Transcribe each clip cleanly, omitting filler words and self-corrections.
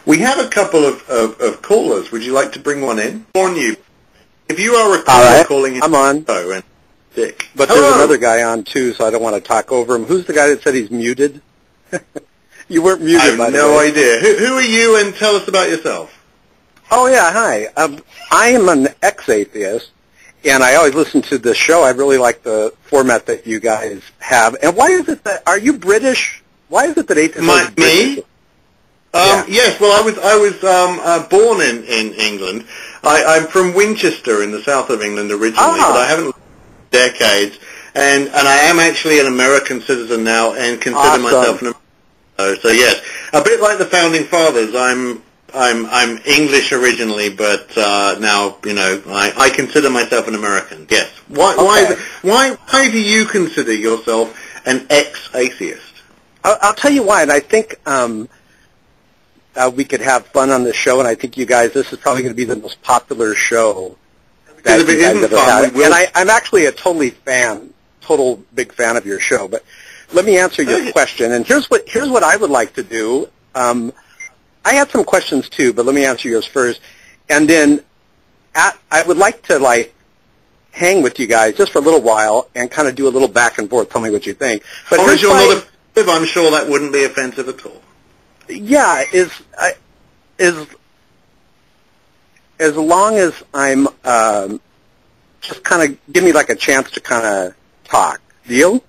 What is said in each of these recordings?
We have a couple of callers. Would you like to bring one in? On you. If you are a caller calling in, I'm on. Oh, and Dick. But Hello. There's another guy on too, so I don't want to talk over him. Who's the guy that said he's muted? You weren't muted, by the way. I have no idea. Who are you, and tell us about yourself. Oh yeah, hi. I am an ex-atheist, and I always listen to the show. I really like the format that you guys have. And why is it that, are you British? Why is it that atheists are British? Me? Yes, well, I was born in England. I'm from Winchester in the south of England originally, but I haven't lived there decades. And I am actually an American citizen now, and consider myself an American. So yes, a bit like the founding fathers. I'm English originally, but now I consider myself an American. Yes. Why do you consider yourself an ex-atheist? I'll tell you why, and I think we could have fun on this show, and I think you guys, this is probably going to be the most popular show that you guys ever had. And I'm actually a total big fan of your show. But let me answer your question, and here's what I would like to do. I had some questions too, but let me answer yours first, and then I would like to hang with you guys just for a little while and kind of do a little back and forth. Tell me what you think. But as you're not offensive, I'm sure that wouldn't be offensive at all. Yeah, as long as I'm just kind of give me a chance to kind of talk. Deal?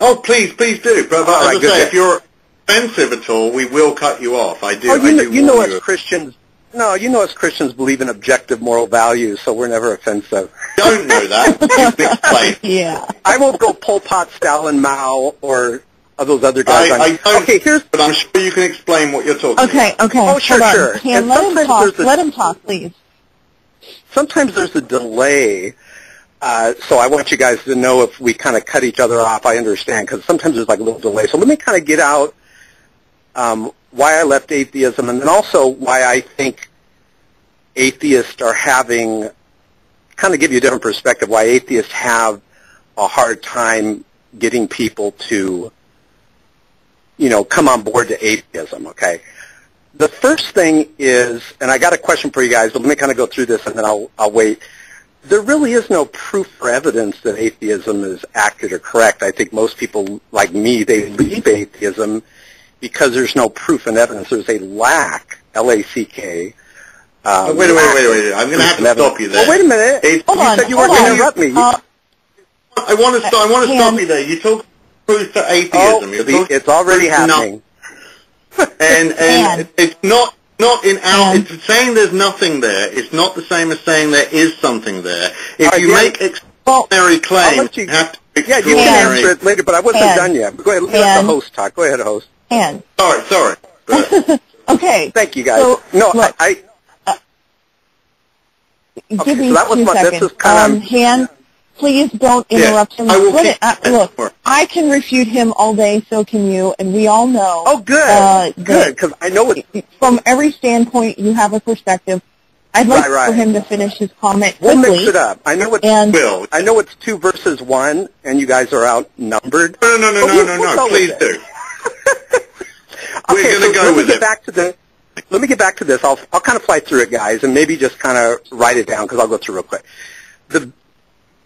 Oh, please do. But as I say, if you're offensive at all, we will cut you off. I do. Oh, you know, as Christians. No, you know, as Christians believe in objective moral values, so we're never offensive. Don't know that. You can explain. Yeah. I won't go Pol Pot, Stalin, Mao, or those other guys. I don't, but I'm sure you can explain what you're talking about. Okay. Oh, sure. And let him talk, please. Sometimes there's a delay, so I want you guys to know if we kind of cut each other off. I understand, because sometimes there's a little delay. So let me kind of get out why I left atheism, and then also why I think atheists are having, kind of give you a different perspective, why atheists have a hard time getting people to, come on board to atheism, okay? The first thing is, and I got a question for you guys, but let me kind of go through this and then I'll wait. There really is no proof or evidence that atheism is accurate or correct. I think most people, like me, they leave atheism because there's no proof and evidence. There's a lack, L-A-C-K. Wait. I'm going to have to stop you there. Oh, wait a minute. Hold on. You said you weren't going to interrupt me. I want to stop you there. You talk proof to atheism. It's already happening. And it's not in our. It's saying there's nothing there. It's not the same as saying there is something there. If you make extraordinary claims, you have to be extraordinary. Yeah, you can answer it later, but I wasn't done yet. Go ahead, let the host talk. Go ahead, host. Sorry. Okay. Thank you, guys. So, look, give me 2 seconds. Han, please don't interrupt him. Look, I can refute him all day, so can you, and we all know. Oh, good, because I know it. From every standpoint, you have a perspective. I'd like for him to finish his comment quickly. We'll mix it up. I know it's 2 versus 1, and you guys are outnumbered. No, please do. We're going to go with it. Let me get back to this. I'll kind of fly through it, guys, and maybe just kind of write it down because I'll go through real quick. The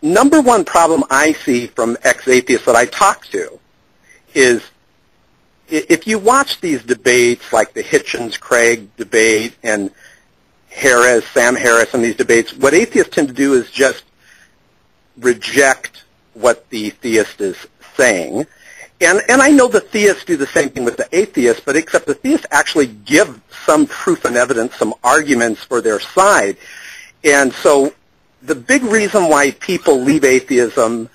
number one problem I see from ex-atheists that I talk to is if you watch these debates like the Hitchens-Craig debate and Sam Harris and these debates, what atheists tend to do is just reject what the theist is saying. And I know the theists do the same thing with the atheists, but except the theists actually give some proof and evidence, some arguments for their side. And so the big reason why people leave atheism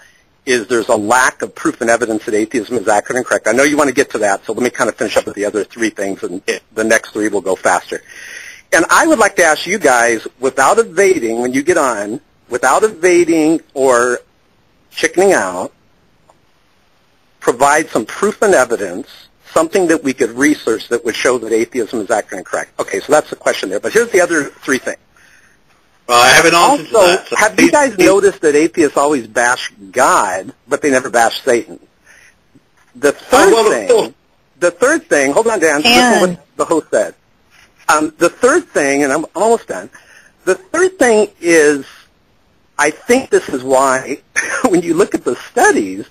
is there's a lack of proof and evidence that atheism is accurate and correct. I know you want to get to that, so let me kind of finish up with the other 3 things, and the next 3 will go faster. And I would like to ask you guys, without evading, when you get on, without evading or chickening out, provide some proof and evidence, something that we could research that would show that atheism is accurate and correct. Okay, so that's the question there. But here's the other 3 things. I have an answer to that. So have you guys noticed that atheists always bash God, but they never bash Satan? The the third thing, hold on, Dan, listen to what the host said. The third thing, and I'm almost done, the third thing is, I think this is why, when you look at the studies,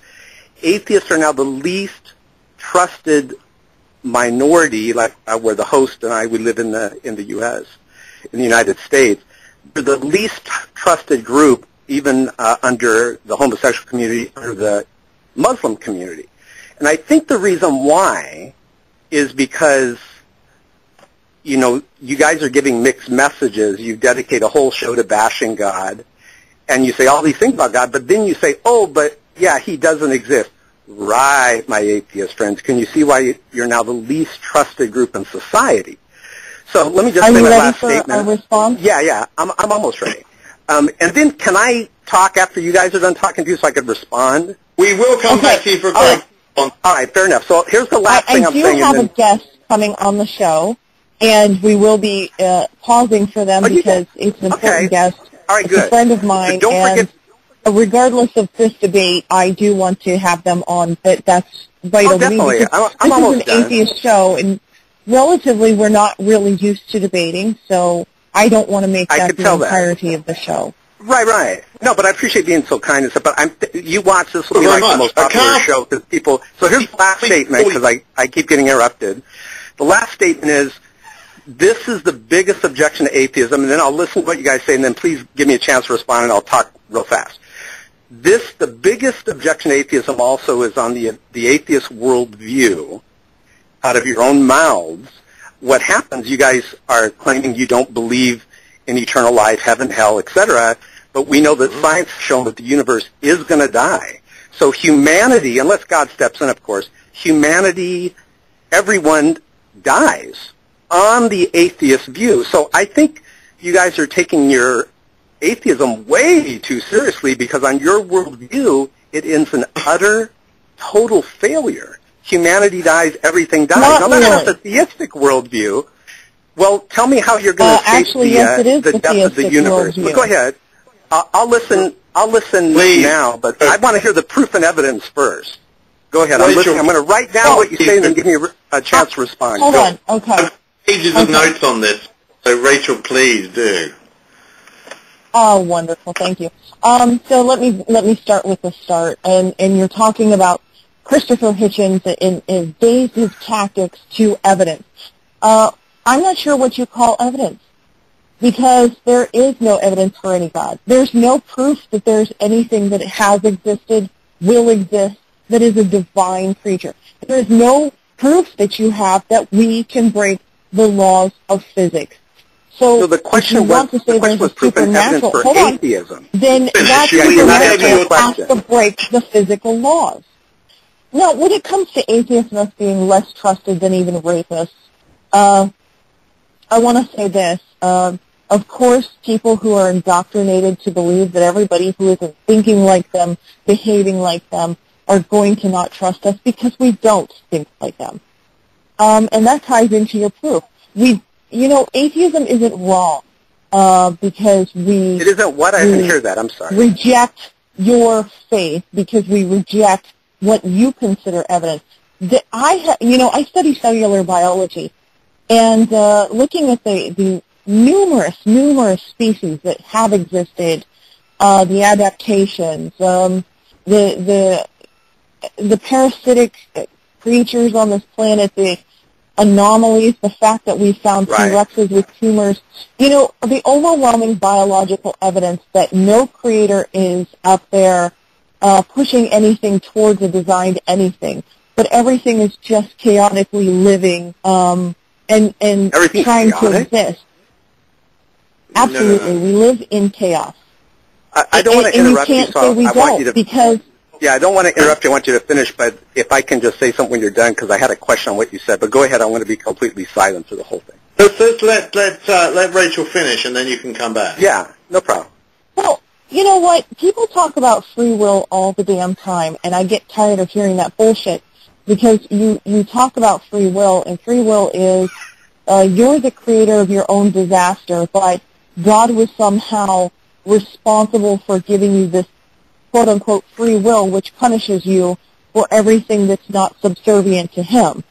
atheists are now the least trusted minority, like where the host and I, we live in the U.S., in the United States. They're the least trusted group, even under the homosexual community or the Muslim community. And I think the reason why is because, you know, you guys are giving mixed messages. You dedicate a whole show to bashing God, and you say all these things about God, but then you say, oh, but yeah, he doesn't exist. Right, my atheist friends. Can you see why you're now the least trusted group in society? So let me just say my last statement. Are you ready for a response? Yeah, I'm almost ready. And then can I talk after you guys are done talking to you so I can respond? We will come back to you for a response. All right, fair enough. So here's the last thing I'm saying. I do have a guest coming on the show, and we will be pausing for them because it's an important guest. All right, it's a friend of mine, so don't forget. Regardless of this debate, I do want to have them on, but that's vital to me. Definitely. I'm almost done. This is an atheist show, and relatively we're not really used to debating, so I don't want to make that the entirety of the show. Right. No, but I appreciate being so kind and stuff, but you watch, this will be like the most popular show because people, so here's the last statement because I keep getting interrupted. The last statement is, this is the biggest objection to atheism, and then I'll listen to what you guys say, and then please give me a chance to respond, and I'll talk real fast. The biggest objection to atheism also is on the atheist worldview, out of your own mouths. What happens, you guys are claiming you don't believe in eternal life, heaven, hell, etc., but we know that science has shown that the universe is going to die. So humanity, unless God steps in, of course, humanity, everyone dies on the atheist view. So I think you guys are taking your atheism way too seriously because on your worldview, it ends in utter, total failure. Humanity dies, everything dies. Now, that's a theistic worldview. Well, tell me how you're going to escape the death of the universe. Well, go ahead. I'll listen now, but I want to hear the proof and evidence first. Go ahead. I'm listening. I'm going to write down what you say and then give me a chance to respond. Hold on. Okay. I have pages of notes on this, so Rachel, please do. Oh, wonderful. Thank you. So let me start with the start. And you're talking about Christopher Hitchens and based his tactics to evidence. I'm not sure what you call evidence because there is no evidence for any God. There's no proof that there's anything that has existed, will exist, that is a divine creature. There's no proof that you have that we can break the laws of physics. So the question if you want to say there's a supernatural, hold on, then that supernatural has to break the physical laws. Now, when it comes to atheists us being less trusted than even rapists, I want to say this. Of course, people who are indoctrinated to believe that everybody who isn't thinking like them, behaving like them, are going to not trust us because we don't think like them. And that ties into your proof. Atheism isn't wrong because we... It isn't what? I didn't hear that. I'm sorry. Reject your faith because we reject what you consider evidence. I study cellular biology, and looking at the numerous species that have existed, the adaptations, the parasitic creatures on this planet, the anomalies, the fact that we found T-Rexes with tumors, the overwhelming biological evidence that no creator is out there pushing anything towards a designed anything, but everything is just chaotically living and trying to exist. Absolutely, we live in chaos. I don't want to interrupt you, so I want you to because. Yeah, I don't want to interrupt you. I want you to finish, but if I can just say something when you're done, because I had a question on what you said. But go ahead. I want to be completely silent through the whole thing. Let's let Rachel finish, and then you can come back. Yeah, no problem. Well, you know what? People talk about free will all the damn time, and I get tired of hearing that bullshit because you talk about free will, and free will is you're the creator of your own disaster, but God was somehow responsible for giving you this quote-unquote free will, which punishes you for everything that's not subservient to him.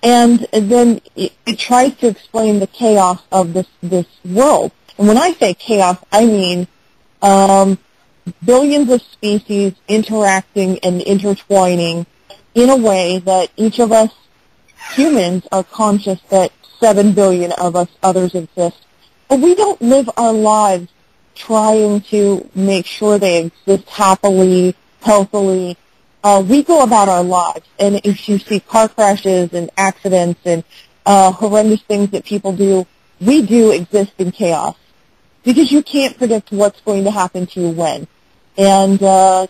And then it tries to explain the chaos of this world. And when I say chaos, I mean billions of species interacting and intertwining in a way that each of us humans are conscious that 7 billion of us others exist. But we don't live our lives trying to make sure they exist happily, healthily. We go about our lives, and if you see car crashes and accidents and horrendous things that people do, we do exist in chaos. Because you can't predict what's going to happen to you when. And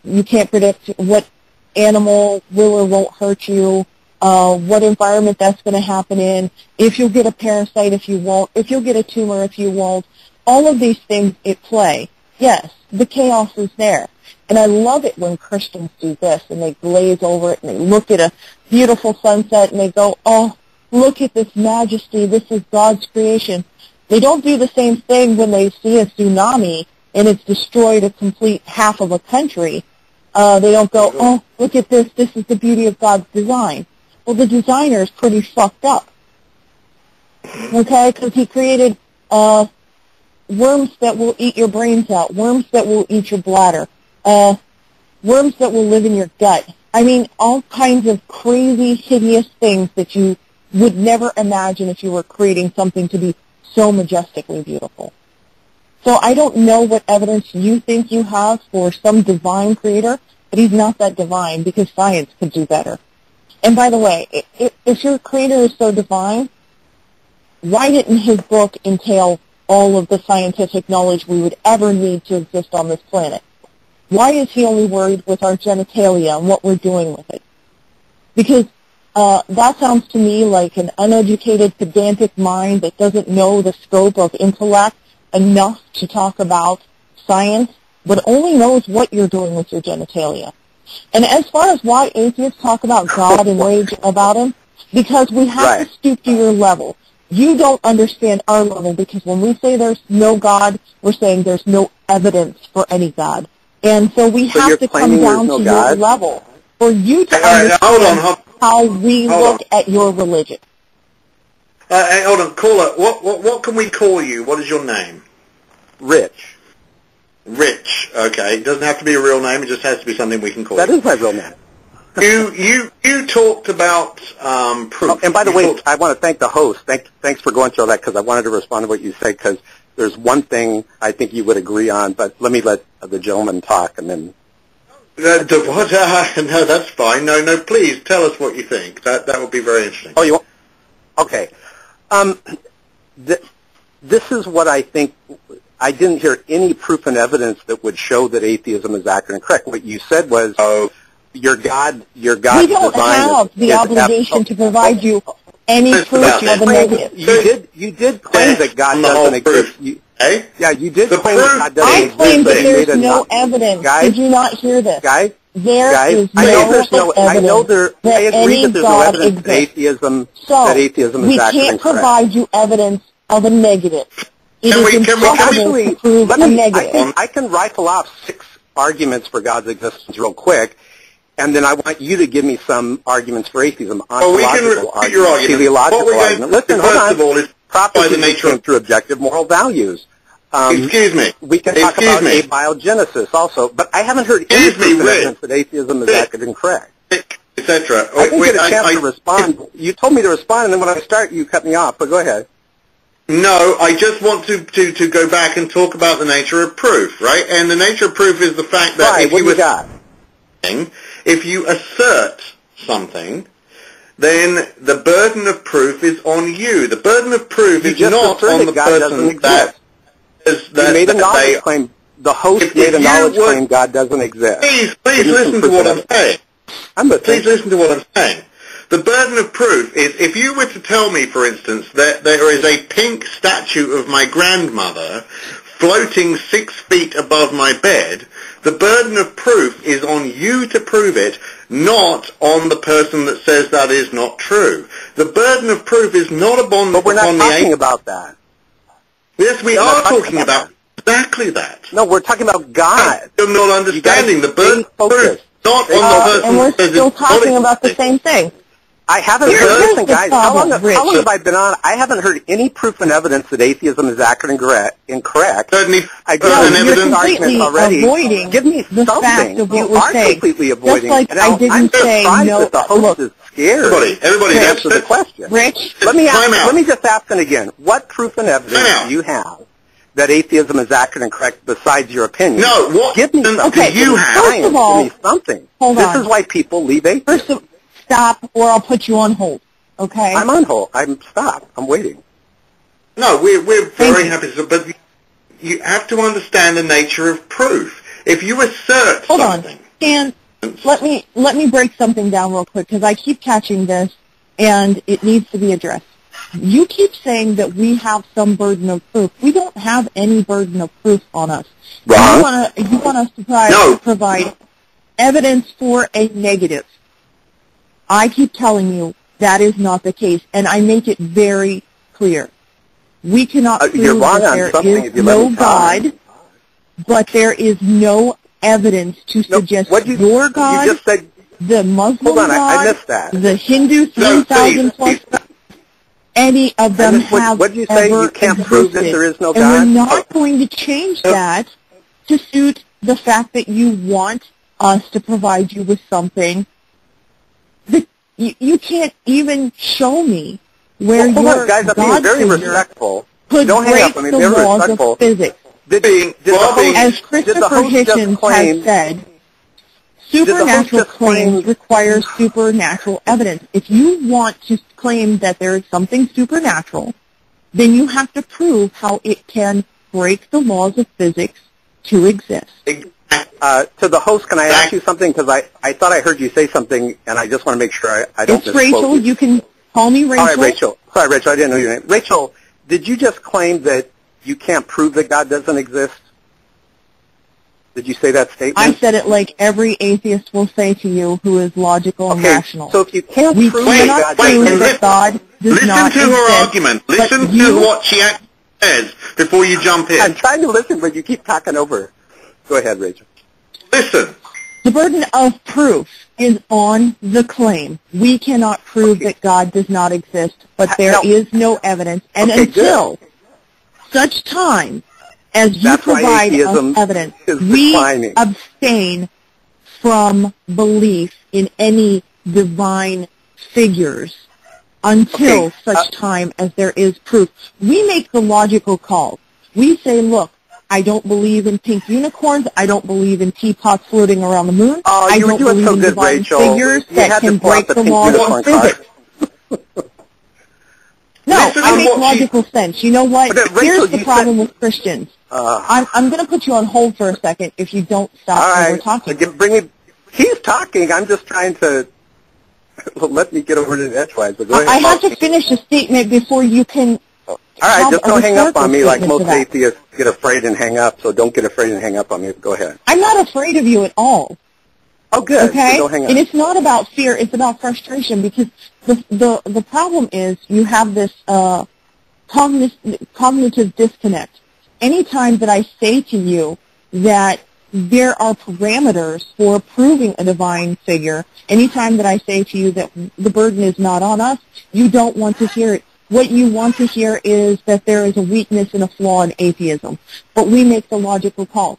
you can't predict what animal will or won't hurt you, what environment that's going to happen in, if you'll get a parasite, if you won't, if you'll get a tumor, if you won't. All of these things at play. Yes, the chaos is there. And I love it when Christians do this, and they glaze over it, and they look at a beautiful sunset, and they go, oh, look at this majesty, this is God's creation. They don't do the same thing when they see a tsunami, and it's destroyed a complete half of a country. They don't go, oh, look at this, this is the beauty of God's design. Well, the designer is pretty fucked up. Okay, because he created worms that will eat your brains out, worms that will eat your bladder, worms that will live in your gut. I mean, all kinds of crazy, hideous things that you would never imagine if you were creating something to be so majestically beautiful. So I don't know what evidence you think you have for some divine creator, but he's not that divine because science could do better. And by the way, if your creator is so divine, why didn't his book entail all of the scientific knowledge we would ever need to exist on this planet? Why is he only worried with our genitalia and what we're doing with it? Because that sounds to me like an uneducated, pedantic mind that doesn't know the scope of intellect enough to talk about science, but only knows what you're doing with your genitalia. And as far as why atheists talk about God and rage about him, because we have to stoop to your level. You don't understand our level, because when we say there's no God, we're saying there's no evidence for any God. And so we have to come down to your level for you to understand how we look at your religion. Hold on, caller. What can we call you? What is your name? Rich. Rich. Okay. It doesn't have to be a real name. It just has to be something we can call you. That is my real name. You talked about proof. Oh, and by the way, I want to thank the host. Thanks for going through all that, because I wanted to respond to what you said, because there's one thing I think you would agree on, but let me let the gentleman talk, and then... No, that's fine. No, please tell us what you think. That would be very interesting. Oh, you want? Okay. This is what I think. I didn't hear any proof and evidence that would show that atheism is accurate and correct. What you said was your God we don't have the obligation to provide you any proof of a negative. You did claim that God doesn't exist. Yeah, you did claim that God doesn't exist. I claim that there's no evidence. Did you not hear this? Guys, there is no evidence I agree that there's no evidence that atheism is accurate and correct. We can't provide you evidence of a negative. It is impossible to prove a negative. I can rifle off 6 arguments for God's existence real quick, and then I want you to give me some arguments for atheism. We can repeat your argument. Teleological argument. Listen, hold on. By the nature through objective moral values. Excuse me. We can talk about abiogenesis also, but I haven't heard any proof evidence that atheism is accurate and correct. Etc. I didn't get a chance to respond. You told me to respond, and then when I start, you cut me off, but go ahead. No, I just want to go back and talk about the nature of proof, right? And the nature of proof is the fact that if you assert something, then the burden of proof is on you. The burden of proof is not on the person that you made a knowledge claim. The host made a knowledge claim God doesn't exist. Please listen to what I'm saying. Please listen to what I'm saying. The burden of proof is, if you were to tell me, for instance, that there is a pink statue of my grandmother floating 6 feet above my bed, the burden of proof is on you to prove it, not on the person that says that is not true. The burden of proof is not upon the... But we're not talking about that. Yes, we are talking about exactly that. No, we're talking about God. You're not understanding. The burden of proof not on the person and we're still talking about the same thing. I haven't heard, listen guys, how long have I been on? I haven't heard any proof and evidence that atheism is accurate and incorrect. Certainly, I you're completely already. avoiding Give me the something. fact of what You we're are saying. completely avoiding. Just like and I didn't say no. That the host is scared. Everybody, to answer the question. Rich, let me just ask it again. What proof and evidence do you have that atheism is accurate and correct besides your opinion? No, what? Give me something. Okay, you have. first of all, give me something. Hold on. This is why people leave atheism. Stop, or I'll put you on hold. Okay. I'm on hold. Stop. I'm waiting. No, we're very happy to, but you have to understand the nature of proof. If you assert Hold something... on. Dan, let me break something down real quick, because I keep catching this, and it needs to be addressed. You keep saying that we have some burden of proof. We don't have any burden of proof on us. Wrong. You want us to provide evidence for a negative. I keep telling you that is not the case, and I make it very clear. We cannot prove that there is no God, but there is no evidence to suggest your God, you just said, the Muslim hold on, God, I missed that. the Hindu 3,000 plus God, any of them have what did you say? You can't prove that there is no God? And we're not going to change that to suit the fact that you want us to provide you with something. You can't even show me where your guys, I'm being very respectful. Could Don't hang break up. I mean, the very laws respectful. of physics. As Christopher Hitchens has said, supernatural claims require supernatural evidence. If you want to claim that there is something supernatural, then you have to prove how it can break the laws of physics to exist. To the host, can I ask you something? Because I thought I heard you say something, and I just want to make sure I don't misquote you. It's Rachel. You can call me Rachel. All right, Rachel. Sorry, Rachel, I didn't know your name. Rachel, did you just claim that you can't prove that God doesn't exist? Did you say that statement? I said it like every atheist will say to you who is logical and rational. So if you can't prove that God does not exist. Listen to her argument. Listen to what she says before you jump in. I'm trying to listen, but you keep talking over. Go ahead, Rachel. Listen. The burden of proof is on the claim. We cannot prove that God does not exist, but there is no evidence. And until such time as you provide us evidence, we abstain from belief in any divine figures until such time as there is proof. We make the logical call. We say, look, I don't believe in pink unicorns. I don't believe in teapots floating around the moon. I don't believe in divine figures that can break the laws of physics. No, I make logical sense. You know what? Here's the problem with Christians. I'm going to put you on hold for a second if you don't stop over talking. He's talking. I'm just trying to let me get over to the edgewise. But go ahead. I have to finish a statement before you can. All right, just don't hang up on me like most atheists get afraid and hang up, so don't get afraid and hang up on me. Go ahead. I'm not afraid of you at all. Oh, good. Okay? So don't hang up. And it's not about fear, it's about frustration, because the problem is you have this cognitive disconnect. Anytime that I say to you that there are parameters for proving a divine figure, anytime that I say to you that the burden is not on us, you don't want to hear it. What you want to hear is that there is a weakness and a flaw in atheism. But we make the logical call.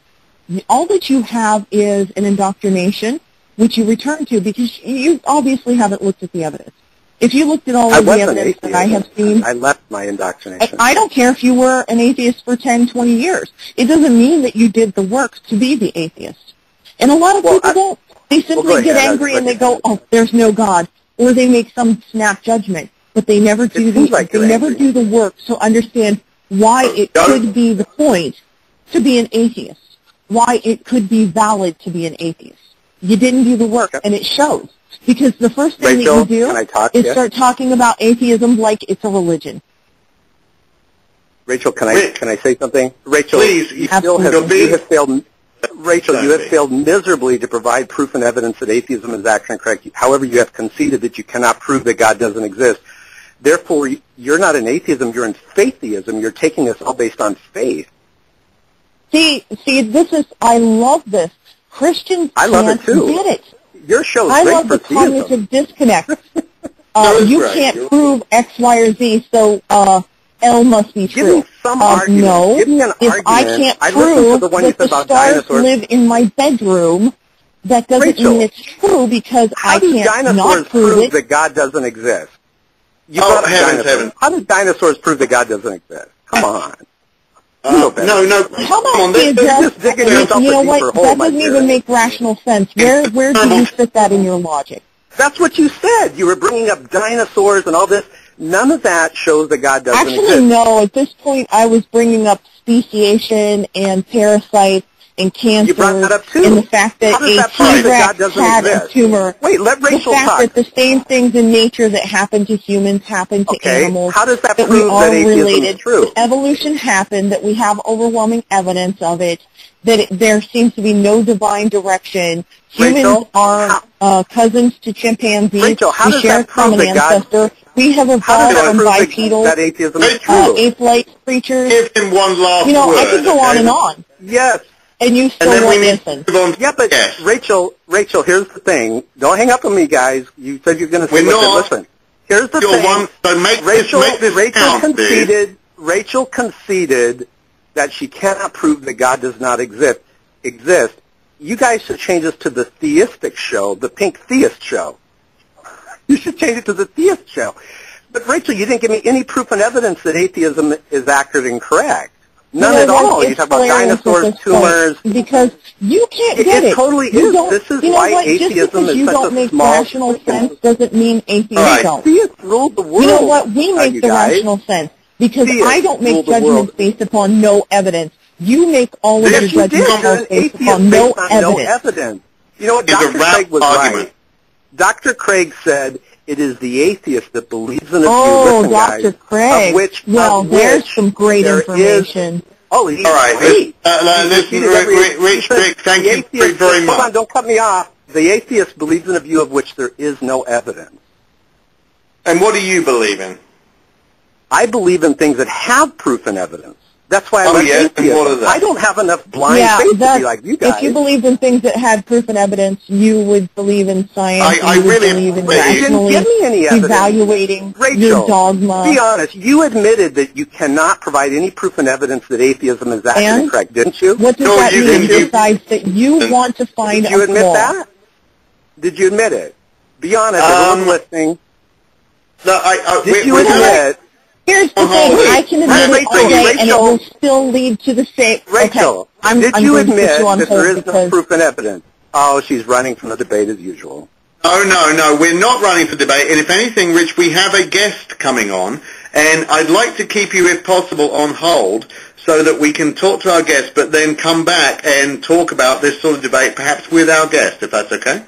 All that you have is an indoctrination, which you return to because you obviously haven't looked at the evidence. If you looked at all of the evidence that I have seen... I left my indoctrination. I don't care if you were an atheist for 10, 20 years. It doesn't mean that you did the work to be the atheist. And a lot of people don't. They simply get angry and they go, oh, there's no God. Or they make some snap judgment. But they never do the work to understand why it could be the point to be an atheist, why it could be valid to be an atheist. You didn't do the work, and it shows. Because the first thing that you do is start talking about atheism like it's a religion. Rachel, can I say something? Rachel, please, you have failed. Rachel, you have failed miserably to provide proof and evidence that atheism is actually correct. However, you have conceded that you cannot prove that God doesn't exist. Therefore, you're not in atheism, you're in faiththeism. You're taking this all based on faith. See, this is, I love this. Christians I love it too. Get it. Your show is I great love for the cognitive disconnect. you can't prove X, Y, or Z, so L must be true. Give me some argument. No, give me an if argument. I can't I prove the that the stars live in my bedroom, that doesn't mean it's true because I can't not prove it. That God doesn't exist? Heaven. How do dinosaurs prove that God doesn't exist? Come on. No. How about you know what? That doesn't even make rational sense. Where do you fit that in your logic? That's what you said. You were bringing up dinosaurs and all this. None of that shows that God doesn't exist. Actually, no. At this point, I was bringing up speciation and parasites and cancer. You brought that up too. And the fact that a T-Rex had a tumor. Wait, let Rachel talk. The fact that the same things in nature that happen to humans happen to animals. How does that prove we are that atheism related. is true? That evolution happened, that we have overwhelming evidence of it, that there seems to be no divine direction. Humans are cousins to chimpanzees. Rachel, how does share that prove common ancestor. We have evolved from bipedal, ape-like creatures. Give him one last word. I could go on and on. Yes. And you still won't listen. Yeah, but Rachel, here's the thing. Don't hang up on me, guys. You said you're going to say listen. Here's the thing. So make this Rachel conceded that she cannot prove that God does not exist. You guys should change this to the theistic show, the pink theist show. You should change it to the theist show. But Rachel, you didn't give me any proof and evidence that atheism is accurate and correct. None at all. You talk about dinosaurs, tumors. Because you can't get it. It totally is. This is why atheism is such a small... Just because you don't make rational sense doesn't mean atheists don't. Theists rule the world. You know what? We make the rational sense. Because I don't make judgments based upon no evidence. You make all of your judgments based upon no evidence. You know what? Dr. Craig was right. Dr. Craig said it is the atheist that believes in a view. Oh, Dr. Craig. There's some great information. All right. Listen, Rich, thank you very much. Hold on, don't cut me off. The atheist believes in a view of which there is no evidence. And what do you believe in? I believe in things that have proof and evidence. That's why I'm an atheist. I don't have enough blind faith to be like you guys. If you believed in things that had proof and evidence, you would believe in science. I really believe in rationally evaluating your dogma. Be honest. You admitted that you cannot provide any proof and evidence that atheism is actually correct, didn't you? What does that mean besides that you want to find a flaw? Did you admit that? Did you admit it? Be honest. Everyone's listening. Did you admit? Here's the thing, I can admit it all day, and it will still lead to the same... Rachel, did you admit that there is no proof and evidence? Oh, she's running from the debate as usual. No, we're not running for debate, and if anything, Rich, we have a guest coming on, and I'd like to keep you, if possible, on hold, so that we can talk to our guest, but then come back and talk about this sort of debate, perhaps with our guest, if that's okay?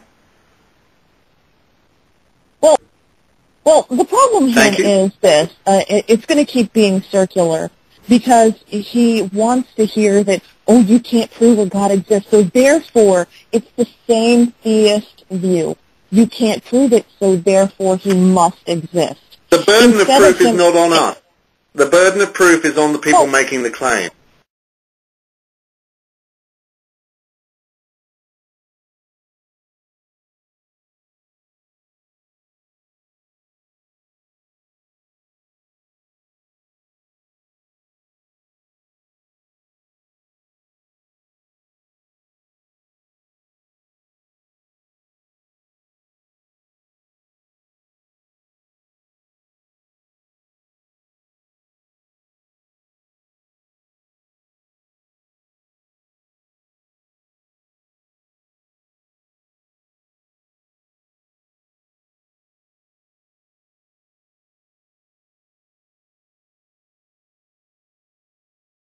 Well, the problem here is this. It's going to keep being circular because he wants to hear that, you can't prove that God exists. So therefore, it's the same theist view. You can't prove it, so therefore he must exist. The burden of proof is not on us. The burden of proof is on the people making the claim.